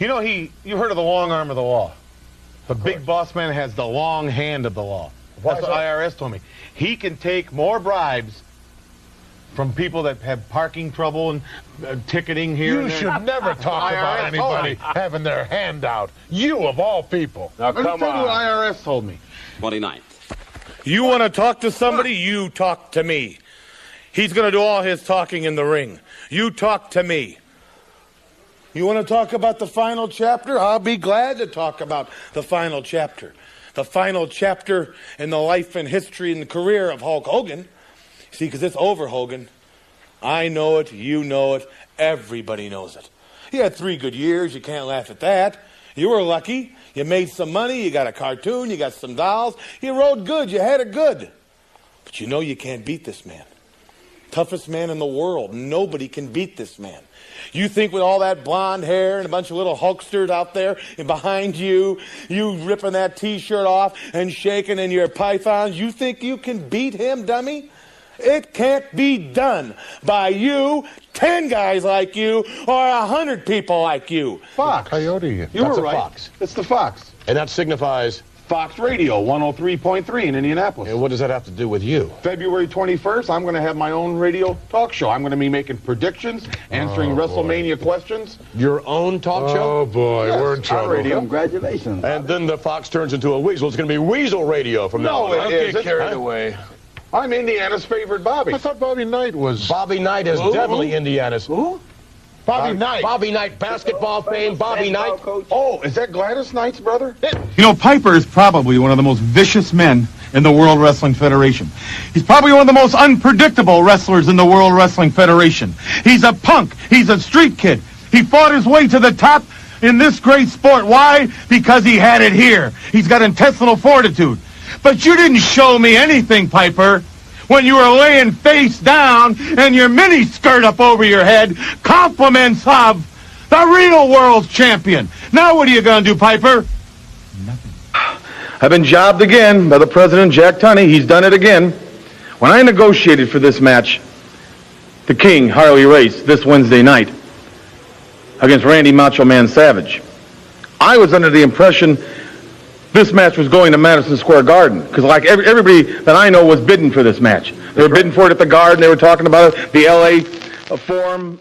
You know, you heard of the long arm of the law. The big boss man has the long hand of the law. That's what IRS told me. He can take more bribes from people that have parking trouble and ticketing here. You should never talk about anybody having their hand out. You of all people. Now come on. What IRS told me. 29th. You want to talk to somebody? You talk to me. He's going to do all his talking in the ring. You talk to me. You want to talk about the final chapter? I'll be glad to talk about the final chapter. The final chapter in the life and history and the career of Hulk Hogan. See, because it's over, Hogan. I know it, you know it, everybody knows it. You had 3 good years, you can't laugh at that. You were lucky, you made some money, you got a cartoon, you got some dolls, you rode good, you had it good. But you know you can't beat this man. Toughest man in the world, nobody can beat this man. You think with all that blonde hair and a bunch of little Hulksters out there and behind you, you ripping that t-shirt off and shaking in your pythons, you think you can beat him, dummy? It can't be done by you, 10 guys like you, or 100 people like you. Fox. Coyote. You were right. Fox. It's the Fox. And that signifies? Fox Radio, 103.3 in Indianapolis. And what does that have to do with you? February 21st, I'm going to have my own radio talk show. I'm going to be making predictions, answering WrestleMania questions. Your own talk show? Oh, boy, Yes, we're in trouble. radio. Congratulations. And then the Fox turns into a weasel. It's going to be Weasel Radio from now on. No, it Don't isn't. get carried away. I'm Indiana's favorite Bobby. I thought Bobby Knight was... Bobby Knight is definitely Indiana's. Who? Bobby Knight. Bobby Knight, basketball fame, Bobby Knight. Oh, is that Gladys Knight's brother? You know, Piper is probably one of the most vicious men in the World Wrestling Federation. He's probably one of the most unpredictable wrestlers in the World Wrestling Federation. He's a punk. He's a street kid. He fought his way to the top in this great sport. Why? Because he had it here. He's got intestinal fortitude. But you didn't show me anything, Piper, when you were laying face down and your mini skirt up over your head, compliments of the real world champion. Now what are you going to do, Piper? Nothing. I've been jobbed again by the president, Jack Tunney. He's done it again. When I negotiated for this match, the King, Harley Race, this Wednesday night, against Randy Macho Man Savage, I was under the impression this match was going to Madison Square Garden, because like everybody that I know was bidding for this match. They were bidding for it at the Garden. They were talking about it, the L.A. Forum.